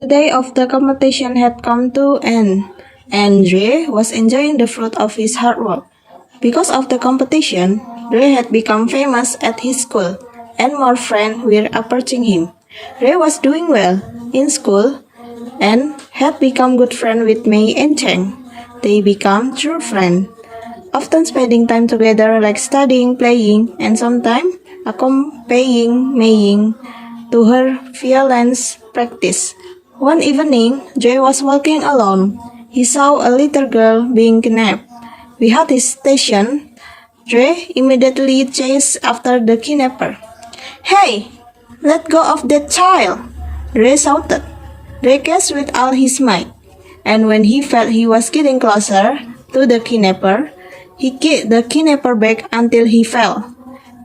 day of the competition had come to an end, and Dre was enjoying the fruit of his hard work. Because of the competition, Dre had become famous at his school, and more friends were approaching him. Dre was doing well in school and had become good friends with Mei and Cheng. They became true friends, often spending time together like studying, playing, and sometimes accompanying Mei to her violence practice. One evening, Dre was walking alone. He saw a little girl being kidnapped. Behind his station, Dre immediately chased after the kidnapper. "Hey, let go of that child!" Dre shouted. Dre catched with all his might, and when he felt he was getting closer to the kidnapper, he kicked the kidnapper back until he fell.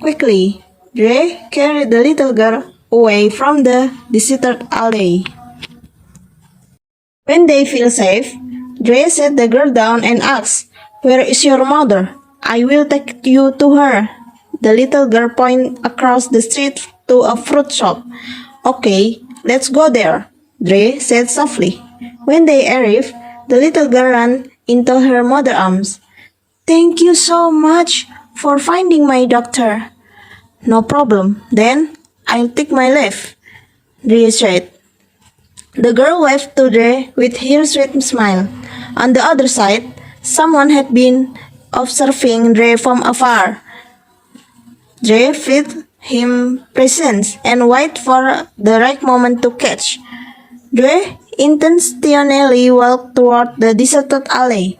Quickly, Dre carried the little girl away from the deserted alley. When they feel safe, Dre set the girl down and asked, "Where is your mother? I will take you to her." The little girl pointed across the street to a fruit shop. "Okay, let's go there," Dre said softly. When they arrived, the little girl ran into her mother's arms. "Thank you so much for finding my doctor." "No problem. Then I'll take my leave," Dre said. The girl waved to Dre with her sweet smile. On the other side, someone had been observing Dre from afar. Dre fed him presents and waited for the right moment to catch. Dre intentionally walked toward the deserted alley.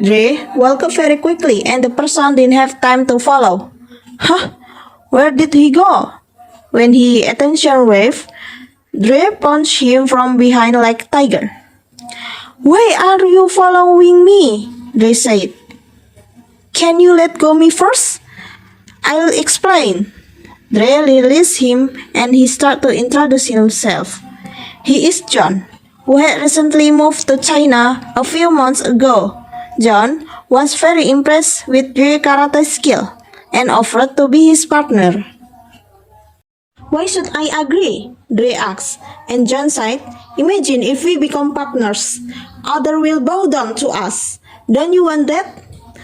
Dre walked very quickly and the person didn't have time to follow. "Huh? Where did he go?" When he attention waved, Dre punched him from behind like a tiger. "Why are you following me?" Dre said. "Can you let go me first? I'll explain." Dre released him and he started to introduce himself. He is John, who had recently moved to China a few months ago. John was very impressed with Dre's karate skill and offered to be his partner. "Why should I agree?" Dre asked, and John said, "Imagine if we become partners. Others will bow down to us. Don't you want that?"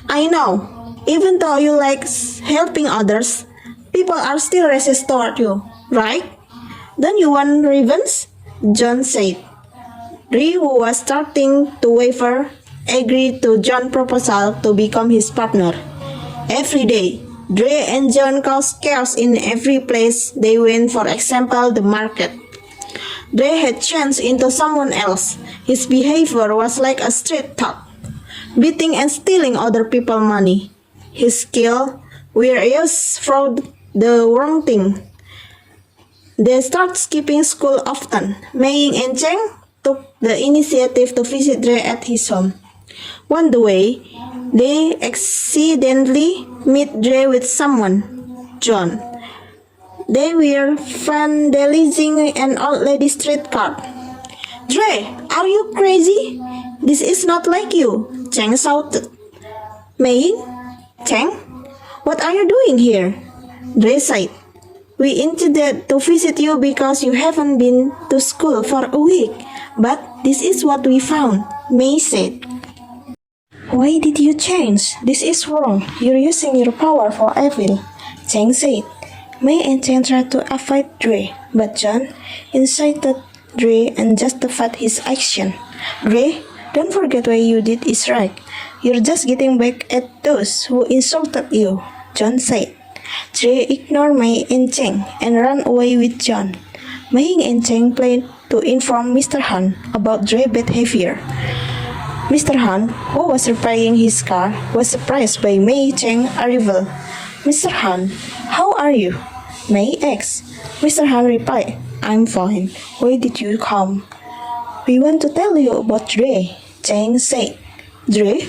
"I know. Even though you like helping others, people are still racist toward you, right? Don't you want revenge?" John said. Dre, who was starting to waver, agreed to John's proposal to become his partner. Every day, Dre and John caused chaos in every place they went, for example, the market. Dre had changed into someone else. His behavior was like a street thug, beating and stealing other people's money. His skills were used for the wrong thing. They started skipping school often. Mei and Cheng took the initiative to visit Dre at his home. One day, they accidentally met Dre with someone, John. They were vandalizing an old lady street cart. "Dre, are you crazy? This is not like you," Cheng shouted. "Mei? Cheng? What are you doing here?" Dre said. "We intended to visit you because you haven't been to school for a week, but this is what we found," Mei said. "Why did you change? This is wrong. You're using your power for evil," Cheng said. Mei and Cheng tried to avoid Dre, but John incited Dre and justified his action. "Dre, don't forget what you did is right. You're just getting back at those who insulted you," John said. Dre ignored Mei and Cheng and ran away with John. Mei and Cheng planned to inform Mr. Han about Dre's behavior. Mr. Han, who was repairing his car, was surprised by Mei Cheng's arrival. "Mr. Han, how are you?" Mei asked. Mr. Han replied, "I'm fine. Why did you come?" "We want to tell you about Dre," Cheng said. "Dre?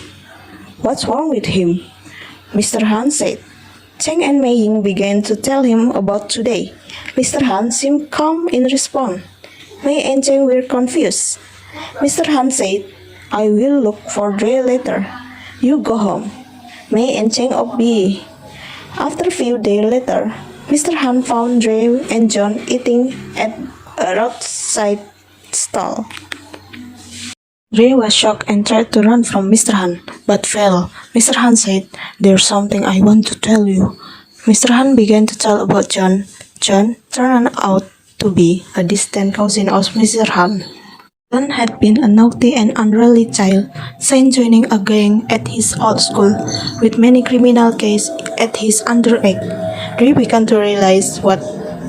What's wrong with him?" Mr. Han said. Cheng and Mei began to tell him about today. Mr. Han seemed calm in response. Mei and Cheng were confused. Mr. Han said, "I will look for Dre later. You go home." Mei and Cheng obeyed. After a few days later, Mr. Han found Dre and John eating at a roadside stall. Dre was shocked and tried to run from Mr. Han, but fell. Mr. Han said, "There's something I want to tell you." Mr. Han began to tell about John. John turned out to be a distant cousin of Mr. Han. John had been a naughty and unruly child, since joining a gang at his old school, with many criminal cases at his underage. Dre began to realize what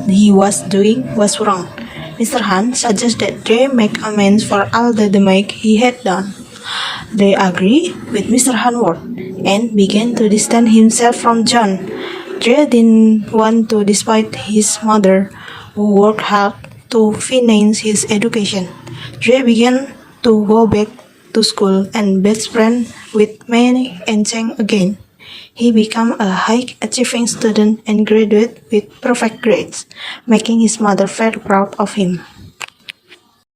he was doing was wrong. Mr. Han suggested Dre make amends for all the damage he had done. Dre agreed with Mr. Hanworth and began to distance himself from John. Dre didn't want to despite his mother, who worked hard to finance his education. Dre began to go back to school and best friend with Manny and Cheng again. He became a high-achieving student and graduated with perfect grades, making his mother very proud of him.